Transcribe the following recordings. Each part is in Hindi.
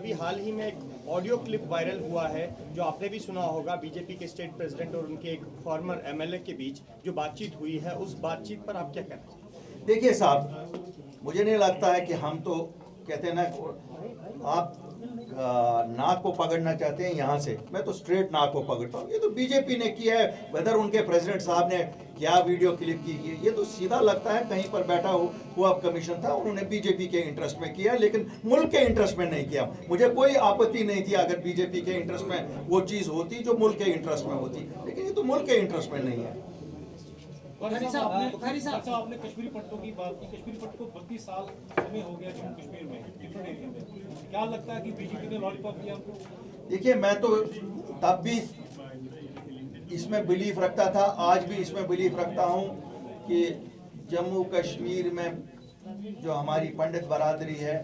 अभी हाल ही में एक ऑडियो क्लिप वायरल हुआ है जो आपने भी सुना होगा, बीजेपी के स्टेट प्रेसिडेंट और उनके एक फॉर्मर एमएलए के बीच जो बातचीत हुई है, उस बातचीत पर आप क्या कहना चाहते हैं? देखिए साहब, मुझे नहीं लगता है कि हम तो कहते हैं ना, आप नाक को पकड़ना चाहते हैं यहाँ से, मैं तो स्ट्रेट नाक को पकड़ता हूँ। ये तो बीजेपी ने किया है, वेदर उनके प्रेसिडेंट साहब ने क्या वीडियो क्लिप की, ये तो सीधा लगता है कहीं पर बैठा हुआ कमीशन था, उन्होंने बीजेपी के इंटरेस्ट में किया, लेकिन मुल्क के इंटरेस्ट में नहीं किया। मुझे कोई आपत्ति नहीं थी अगर बीजेपी के इंटरेस्ट में वो चीज़ होती जो मुल्क के इंटरेस्ट में होती, लेकिन ये तो मुल्क के इंटरेस्ट में नहीं है। बुखारी साहब, आपने कश्मीरी पट्टों की बात की। कश्मीरी पट्टों को 32 साल समय हो गया जम्मू कश्मीर में, डिफरेंट एरिया में। क्या लगता है कि बीजेपी ने लॉलीपॉप दिया आपको? देखिए, मैं तो तब भी इसमें बिलीफ रखता था, आज भी इसमें बिलीफ रखता हूँ कि जम्मू कश्मीर में जो हमारी पंडित बरादरी है,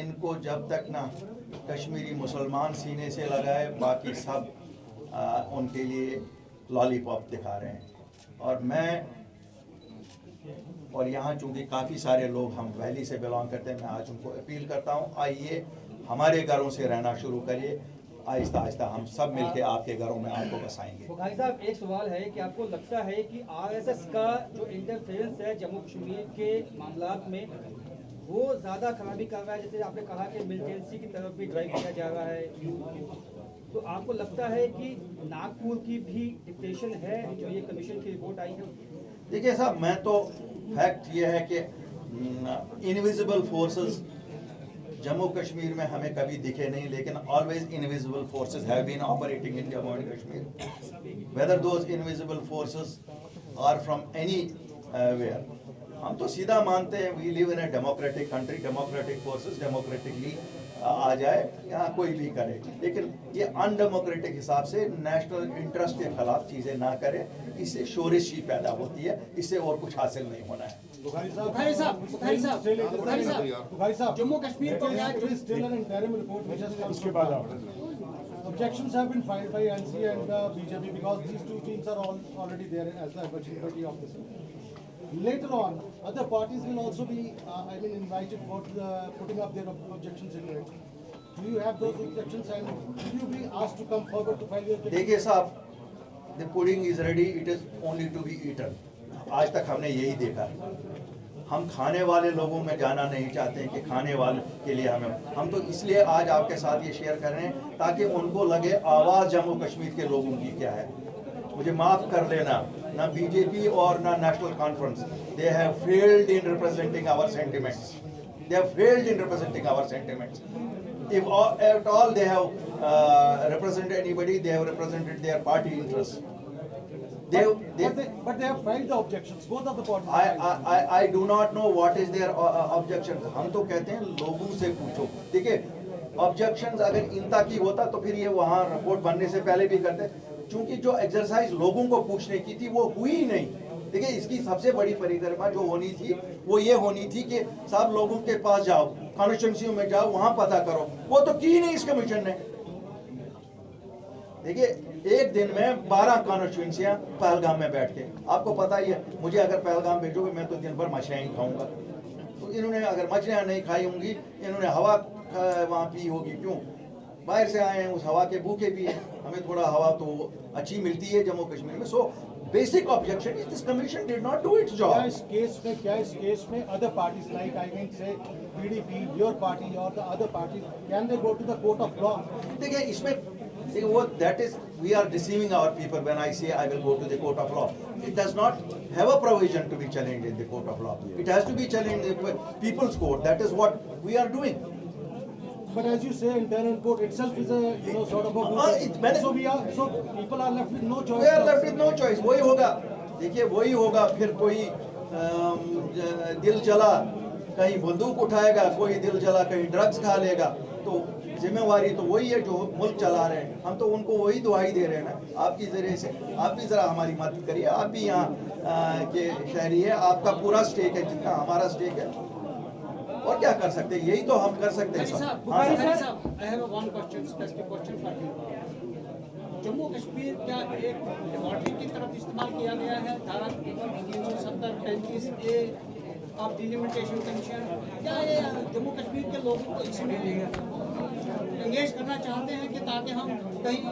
इनको जब तक ना कश्मीरी मुसलमान सीने से लगाए, बाकी सब उनके लिए लॉलीपॉप दिखा रहे हैं। और मैं और यहाँ चूँकि काफ़ी सारे लोग हम वैली से बिलोंग करते हैं, मैं आज उनको अपील करता हूँ, आइए हमारे घरों से रहना शुरू करिए, आहिस्ता आहिस्ता हम सब मिलके आपके घरों में आपको बसाएंगे। बुखारी साहब, एक सवाल है कि आपको लगता है कि आरएसएस का जो इंटरफेरेंस है जम्मू कश्मीर के मामलात में, वो ज़्यादा खराबी कर रहा है? जैसे आपने कहा कि मिलिटेंसी की तरफ भी ड्राइव किया जा रहा है, तो आपको लगता है कि नागपुर की भी डिक्टेशन है जो ये कमीशन की रिपोर्ट आई है? देखिए साहब, मैं तो फैक्ट ये है कि इनविजिबल फोर्सेस जम्मू कश्मीर में हमें कभी दिखे नहीं, लेकिन always invisible forces have been operating in Jammu and Kashmir, whether those invisible forces are from anywhere. हम तो सीधा मानते हैं we live in a democratic country, democratic forces democratically आ जाए, यहाँ कोई भी करे, लेकिन ये अनडेमोक्रेटिक हिसाब से नेशनल इंटरेस्ट के खिलाफ चीज़ें ना करे, इससे शोरिश ही पैदा होती है, इससे और कुछ हासिल नहीं होना है। बुखारी साहब, जम्मू कश्मीर को उसके बाद objections have been filed by NC and BJP because these two teams are already there as the opposition party of the state. Later on, other parties will also be, invited for putting up their objections in it. Do you have those objections and will you be asked to come forward to file your objections? देखिए साहब, the pudding is ready, it is only to be eaten. आज तक हमने यही देखा। हम खाने वाले लोगों में जाना नहीं चाहते हैं कि खाने वाले के लिए हम तो इसलिए आज आपके साथ ये शेयर कर रहे हैं ताकि उनको लगे आवाज़ जम्मू कश्मीर के लोगों की क्या है। मुझे माफ़ कर लेना, ना बीजेपी और ना National Conference, they have failed in representing our sentiments, they have failed in representing our sentiments. If at all they have represented anybody, they have represented their party interests. But they have filed the objections, both of the parties. I do not know what is their objections. हम तो कहते हैं लोगों से पूछो। देखिए, objections अगर इनता की होता तो फिर ये वहाँ रिपोर्ट बनने से पहले भी करते, चूंकि जो एक्सरसाइज लोगों को पूछने की थी वो हुई ही नहीं। देखिए, इसकी सबसे बड़ी परिक्रमा जो होनी थी वो ये होनी थी कि साहब लोगों के पास जाओ, कॉन्स्टिट्यूंसियों में जाओ, वहाँ पता करो, वो तो की नहीं इस कमीशन ने। देखिए, एक दिन में 12 कॉन्स्टिट्यूंसियां पहलगाम में बैठ के, आपको पता ही है, मुझे अगर पहलगाम भेजोगे मैं तो दिन भर मछलियाँ ही खाऊंगा। तो इन्होंने अगर मछलियाँ नहीं खाई होंगी, इन्होंने हवा वहाँ पी होगी। क्यों? बाहर से आए हैं, उस हवा के भूखे भी हैं, हमें थोड़ा हवा तो अच्छी मिलती है जम्मू कश्मीर में। So basic objection is this commission did not do it's job. क्या इस केस में other parties like say PDP, your party or the other parties, can they go to the court of law? देखिए, इसमें वो that is we are deceiving our people when I say I will go to the court of law. It does not have a provision to be challenged in the court of law. It has to be challenged in the people's court. That is what we are doing. But as you say, internal court itself is a sort of a so people are left with no choice. We are left with no choice. वही होगा। देखिए, वही होगा। फिर कोई दिल जला कहीं बंदूक उठाएगा, कोई दिल जला कहीं ड्रग्स खा लेगा, तो जिम्मेवारी तो वही है जो मुल्क चला रहे हैं। हम तो उनको वही दुआई दे रहे हैं ना। आपकी जरिए से आप भी ज़रा हमारी मदद करिए, आप भी यहाँ के शहरी है, आपका पूरा स्टेक है जितना हमारा स्टेक है, और क्या कर सकते हैं? यही तो हम कर सकते हैं। जम्मू कश्मीर क्या एक लॉटरी की तरफ इस्तेमाल किया गया है? धारा 370 35A ऑफ डिलिमिटेशन कमीशन, क्या ये जम्मू कश्मीर के लोगों को इसमें एंगेज करना चाहते हैं कि ताकि हम कहीं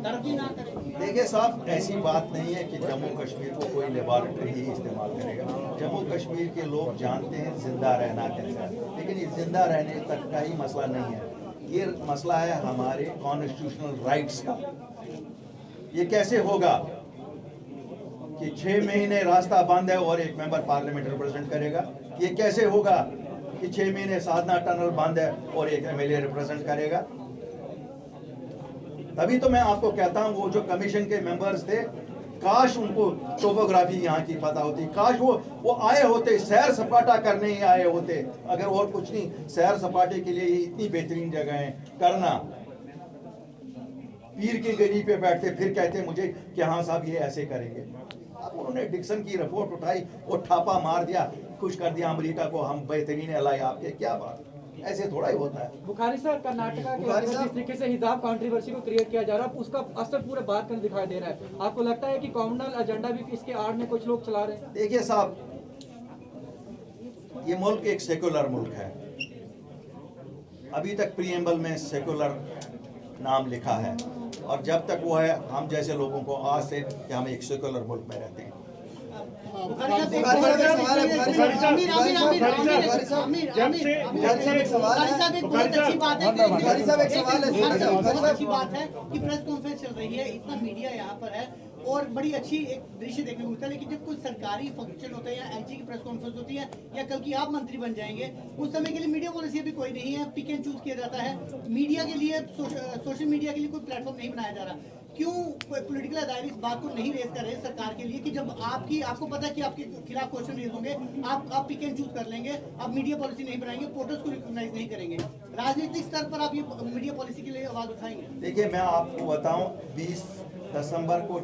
तरक्की ना करें? देखिए साहब, ऐसी बात नहीं है कि जम्मू कश्मीर को कोई लेबॉरेटरी ही इस्तेमाल करेगा। जम्मू कश्मीर के लोग जानते हैं जिंदा रहना कैसा है, लेकिन ये जिंदा रहने तक का ही मसला नहीं है, ये मसला है हमारे कॉन्स्टिट्यूशनल राइट्स का। ये कैसे होगा कि 6 महीने रास्ता बंद है और एक मेंबर पार्लियामेंट रिप्रेजेंट करेगा? ये कैसे होगा कि 6 महीने साधना टनल बंद है और एक एमएलए रिप्रेजेंट करेगा? तभी तो मैं आपको कहता हूं, वो जो कमीशन के मेंबर्स थे, काश उनको टोपोग्राफी यहाँ की पता होती, काश वो आए होते, सैर सपाटा करने ही आए होते। अगर और कुछ नहीं, सैर सपाटे के लिए ये इतनी बेहतरीन जगह है करना। पीर की गली पे बैठते फिर कहते मुझे कि हाँ साहब ये ऐसे करेंगे। अब उन्होंने डिक्सन की रिपोर्ट उठाई और ठापा मार दिया, खुश कर दिया अमेरिका को, हम बेहतरीन एलाई आपके। क्या बात, ऐसे थोड़ा ही होता है। बुखारी सर, कर्नाटका के जिस तरीके से हिजाब कंट्रोवर्सी को क्रिएट किया जा रहा है, उसका असर पूरे भारत में दिखाई दे रहा है। आपको लगता है कि कॉमनल एजेंडा भी इसके आड़ में कुछ लोग चला रहे हैं? देखिए साहब, ये मुल्क एक सेकुलर मुल्क है। अभी तक प्रीएम्बल में सेकुलर नाम लिखा है, और जब तक वो है, हम जैसे लोगों को आज से कि हम एक सेकुलर मुल्क में रहते हैं। अच्छी बात है कि प्रेस कॉन्फ्रेंस चल रही है, इतना मीडिया यहाँ पर है और बड़ी अच्छी एक दृश्य देखने को मिलता है, लेकिन जब कोई सरकारी फंक्शन होता है या एलजी की प्रेस कॉन्फ्रेंस होती है या कल की आप मंत्री बन जाएंगे, उस समय के लिए मीडिया पॉलिसी भी कोई नहीं है, पिक एंड चूज किया जाता है। मीडिया के लिए, सोशल मीडिया के लिए कोई प्लेटफॉर्म नहीं बनाया जा रहा। क्यों पॉलिटिकल अदारे इस बात को नहीं रेज कर रहे सरकार के लिए कि जब आपको पता है कि आपके खिलाफ क्वेश्चन रेज होंगे, आप पिक एंड चूज कर लेंगे, आप मीडिया पॉलिसी नहीं बनाएंगे, पोर्टल्स को रिकॉग्नाइज नहीं करेंगे, राजनीतिक स्तर पर आप ये मीडिया पॉलिसी के लिए आवाज उठाएंगे? देखिए, मैं आपको बताऊं, 20 दिसंबर को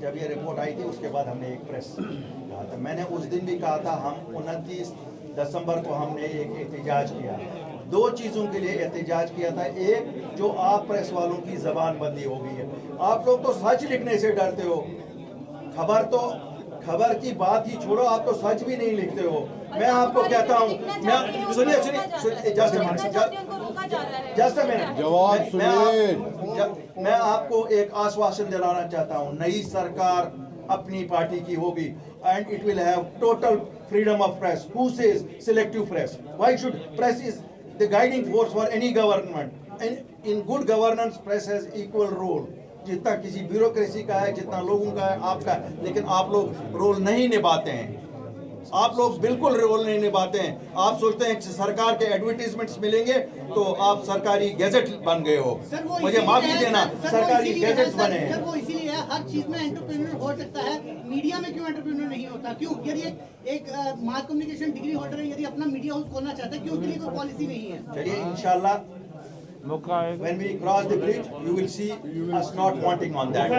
जब ये रिपोर्ट आई थी, उसके बाद हमने एक प्रेस कहा था। मैंने उस दिन भी कहा था, हम 29 दिसंबर को हमने एक एहतजाज किया। 2 चीज़ों के लिए एहतजाज किया था। एक, जो आप प्रेस वालों की जबान बंदी हो गई है। आप लोग तो सच लिखने से डरते हो, खबर की बात ही छोड़ो, आप तो सच भी नहीं लिखते हो। मैं आपको कहता हूँ, सुनिए, जस्ट अ मिनट, मैं आपको एक आश्वासन दिलाना चाहता हूँ, नई सरकार अपनी पार्टी की होगी and it will have total freedom of press. Who says selective press? Why should press is the guiding force for any government? And in good governance, press has equal role. जितना किसी ब्यूरोक्रेसी का है, जितना लोगों का है, आपका है, लेकिन आप लोग रोल नहीं निभाते हैं। आप लोग बिल्कुल रोल नहीं निभाते हैं। आप सोचते हैं कि सरकार के एडवर्टीजमेंट्स मिलेंगे तो आप सरकारी गैजेट बन गए हो। मुझे माफी देना, सरकारी गैजेट्स बने हैं। सर, वो इसीलिए है, हर चीज में एंटरप्रेन्योर हो सकता है, मीडिया में क्यों एंटरप्रेन्योर नहीं होता? क्यों? यदि एक मास कम्युनिकेशन डिग्री होल्डर यदि अपना मीडिया हाउस खोलना चाहता है, क्यों? उसके लिए कोई पॉलिसी नहीं है। चलिए, इंशाल्लाह when we cross the bridge, you will see us not wanting on that.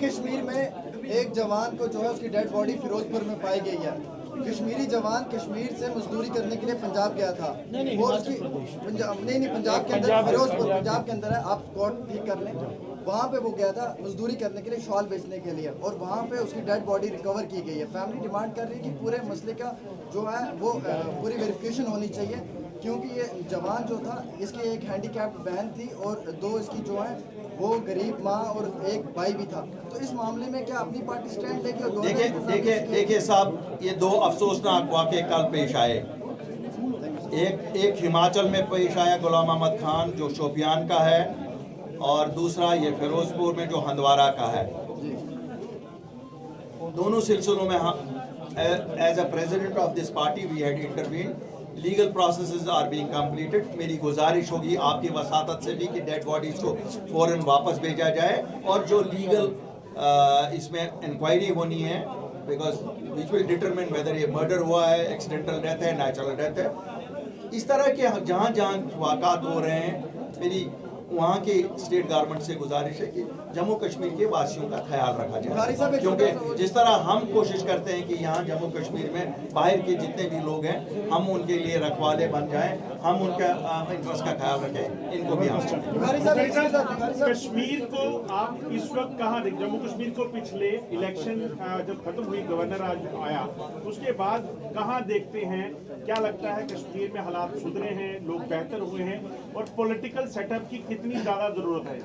Kashmir में एक जवान को जो है उसकी डेड बॉडी फिरोजपुर में पाई गई है। कश्मीरी जवान कश्मीर से मजदूरी करने के लिए पंजाब गया था। वो उसकी पंजाब के अंदर, फिरोजपुर पंजाब के अंदर है, आप स्पॉट ठीक कर लें। वहाँ पे वो गया था मजदूरी करने के लिए, शॉल बेचने के लिए, और वहाँ पे उसकी डेड बॉडी रिकवर की गई है। फैमिली डिमांड कर रही है कि पूरे मसले का जो है वो पूरी वेरिफिकेशन होनी चाहिए, क्योंकि ये जवान जो था, इसकी एक हैंडीकैप्ड बहन थी और 2 इसकी जो है वो गरीब माँ और एक भाई भी था। तो इस मामले में क्या अपनी पार्टी स्टैंड लेगी? और देखिए साहब, ये 2 अफसोसनाक वाक़े कल पेश आए। एक हिमाचल में पेश आया, गुलाम अहमद खान जो शोपियान का है, और दूसरा ये फिरोजपुर में जो हंदवारा का है। दोनों सिलसिलों में हम as a president of this party we had intervene. Legal processes are being completed. मेरी गुजारिश होगी आपकी वसातत से भी कि डेड बॉडीज को फौरन वापस भेजा जाए, और जो लीगल इसमें इंक्वायरी होनी है, because which will determine whether ये मर्डर हुआ है, एक्सीडेंटल डेथ है, नेचुरल डेथ है। इस तरह के जहाँ वाक़ात हो रहे हैं, मेरी वहाँ के स्टेट गवर्नमेंट से गुजारिश है कि जम्मू कश्मीर के वासियों का ख्याल रखा जाए, क्योंकि जिस तरह हम कोशिश करते हैं कि यहाँ जम्मू कश्मीर में बाहर के जितने भी लोग हैं हम उनके लिए रखवाले बन जाएं, हम उनका इंटरेस्ट का ख्याल रखें, इनको भी हम कश्मीर को आप इस वक्त कहाँ देख, जम्मू कश्मीर को पिछले इलेक्शन जब खत्म हुई, गवर्नर आज आया, उसके बाद कहाँ देखते हैं? क्या लगता है कश्मीर में हालात सुधरे हैं, लोग बेहतर हुए हैं, और पॉलिटिकल सेटअप की कितनी ज्यादा जरूरत है?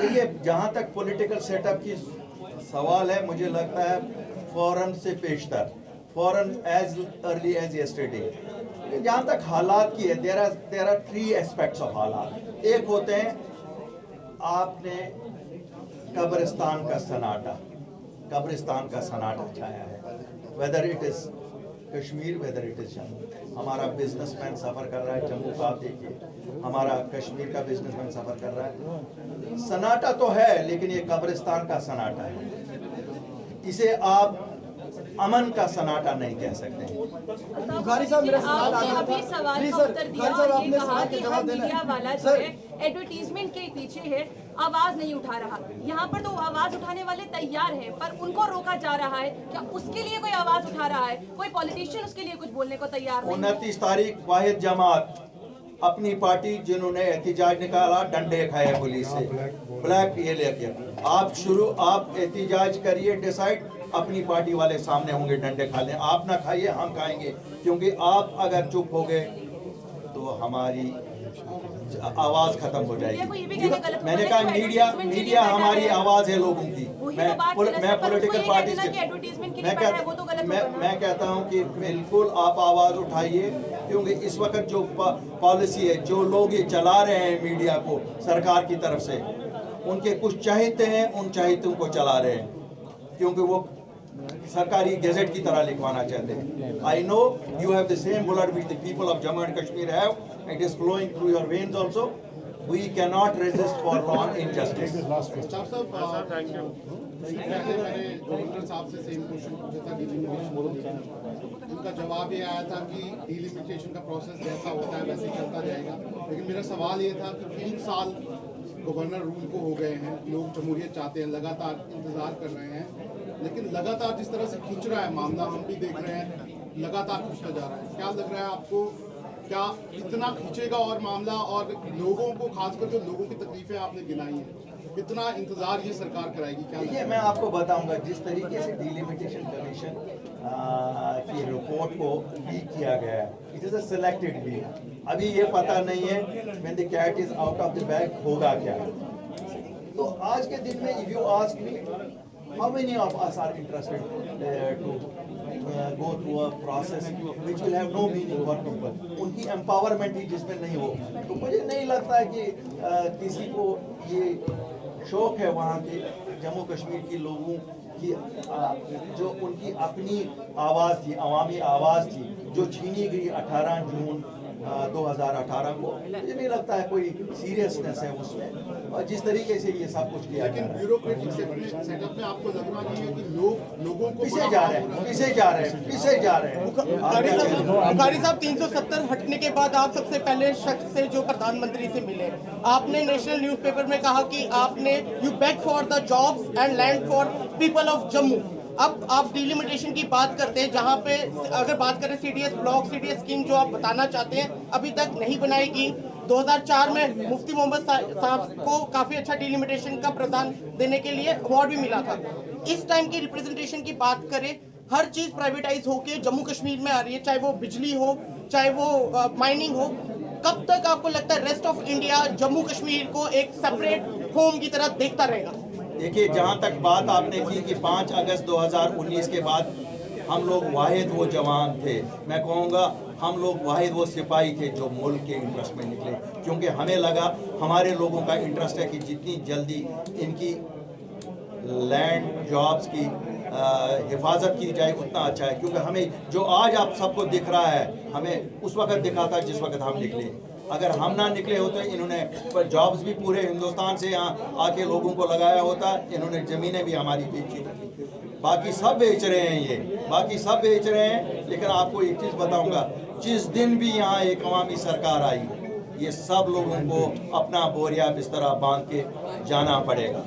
देखिए, जहाँ तक पॉलिटिकल सेटअप की सवाल है, मुझे लगता है फौरन से पेशतर, फौरन एज अर्ली एज यस्टरडे। जहाँ तक हालात की है, देयर आर 3 एस्पेक्ट्स ऑफ हालात। एक होते हैं आपने कब्रिस्तान का सन्नाटा छाया है, whether it is Kashmir, whether it is Jammu. हमारा बिजनेसमैन सफ़र कर रहा है जम्मू का, आप देखिए हमारा कश्मीर का बिजनेसमैन सफ़र कर रहा है। सन्नाटा तो है, लेकिन ये कब्रिस्तान का सन्नाटा है, इसे आप अमन का सन्नाटा नहीं कह सकते। बुखारी साहब, मेरा सवाल अभी सवाल का उत्तर दिया और ये कहा कि हर मीडिया वाला जो है एडवर्टीजमेंट के पीछे है, आवाज नहीं उठा रहा। यहाँ पर तो आवाज उठाने वाले तैयार हैं, पर उनको रोका जा रहा है। क्या उसके लिए कोई आवाज उठा रहा है? कोई पॉलिटिशियन उसके लिए कुछ बोलने को तैयार नहीं? 29 तारीख वाहिद जमात अपनी पार्टी जिन्होंने एहतिजाज निकाला, डंडे खाए पुलिस से, ब्लैक ये लेके आप एहतिजाज करिए, डिसाइड, अपनी पार्टी वाले सामने होंगे, डंडे खा लें, आप ना खाइए, हम खाएंगे, क्योंकि आप अगर चुप हो गए तो हमारी आवाज खत्म हो जाएगी। मैंने कहा मीडिया हमारी आवाज है लोगों की। मैं पॉलिटिकल पार्टी से मैं कहता हूं कि बिल्कुल आप आवाज उठाइए, क्योंकि इस वक्त जो पॉलिसी है, जो लोग ये चला रहे हैं मीडिया को सरकार की तरफ से, उनके कुछ चाहते हैं, उन चाहतों को चला रहे हैं, क्योंकि वो सरकारी गैजेट की तरह लिखवाना चाहते हैं। I know you have the same blood which the people of Jammu and Kashmir have, it is flowing through your veins also. We can not resist for law injustice. मैंने गवर्नर साहब से सेम क्वेश्चन पूछा था, उनका जवाब ये आया था कि डिलिमिटेशन का प्रोसेस जैसा होता है वैसे चलता जाएगा। लेकिन मेरा सवाल ये था कि 3 साल गवर्नर रूल को हो गए हैं, लोग जमहूरियत चाहते हैं, लगातार इंतजार कर रहे हैं, लेकिन लगातार जिस तरह से खींच रहा है मामला, हम भी देख रहे हैं, लगातार खींचता जा रहा है। क्या लग रहा है आपको, क्या इतना खींचेगा और मामला, और लोगों को, खासकर जो लोगों की तकलीफें आपने गिनाई हैं, कितना इंतजार ये सरकार कराएगी? क्या देखिए, मैं आपको बताऊंगा, जिस तरीके से डिलिमिटेशन कमीशन की रिपोर्ट को लीक किया गया है, it is a selected leak. अभी ये पता नहीं है when the cat is out of the bag होगा क्या। तो आज के दिन में if you ask me how many of us are interested to go through a process which will have no meaning for people? उनकी empowerment ही जिसमें नहीं हो, तो मुझे नहीं लगता है कि किसी को ये शौक है वहाँ के जम्मू कश्मीर के लोगों की जो उनकी अपनी आवाज़ थी, अवामी आवाज़ थी, जो छीनी गई 18 जून 2018 को, मुझे नहीं लगता है कोई सीरियसनेस है उसमें, और जिस तरीके से ये सब कुछ किया जा रहा है। ब्यूरोक्रेटिक सेटअप में आपको लग रहा नहीं है कि लोगों को पीछे जा रहे हैं। बुखारी साहब, 370 हटने के बाद आप सबसे पहले शख्स से जो प्रधानमंत्री से मिले, आपने नेशनल न्यूज़पेपर में कहा कि आपने you bag for the jobs and land for people of Jammu. अब आप डिलिमिटेशन की बात करते हैं, जहां पे अगर बात करें सीडीएस ब्लॉक, सीडीएस स्कीम जो आप बताना चाहते हैं अभी तक नहीं बनाएगी। 2004 में मुफ्ती मोहम्मद साहब को काफ़ी अच्छा डिलिमिटेशन का प्रदान देने के लिए अवार्ड भी मिला था। इस टाइम की रिप्रेजेंटेशन की बात करें, हर चीज़ प्राइवेटाइज होकर जम्मू कश्मीर में आ रही है, चाहे वो बिजली हो, चाहे वो माइनिंग हो। कब तक आपको लगता है rest of India Jammu Kashmir को एक सेपरेट होम की तरह देखता रहेगा? देखिए, जहाँ तक बात आपने की कि 5 अगस्त 2019 के बाद हम लोग वाहिद वो जवान थे, मैं कहूँगा हम लोग वाहिद वो सिपाही थे जो मुल्क के इंटरेस्ट में निकले, क्योंकि हमें लगा हमारे लोगों का इंटरेस्ट है कि जितनी जल्दी इनकी लैंड जॉब्स की हिफाजत की जाए उतना अच्छा है, क्योंकि हमें जो आज आप सबको दिख रहा है, हमें उस वक्त दिखा था जिस वक्त हम निकले। अगर हम ना निकले होते, इन्होंने जॉब्स भी पूरे हिंदुस्तान से यहाँ आके लोगों को लगाया होता, इन्होंने ज़मीनें भी हमारी बेची होती। बाकी सब बेच रहे हैं, ये बाकी सब बेच रहे हैं। लेकिन आपको एक चीज़ बताऊंगा, जिस दिन भी यहाँ एक अवामी सरकार आई, ये सब लोगों को अपना बोरिया बिस्तरा बांध के जाना पड़ेगा।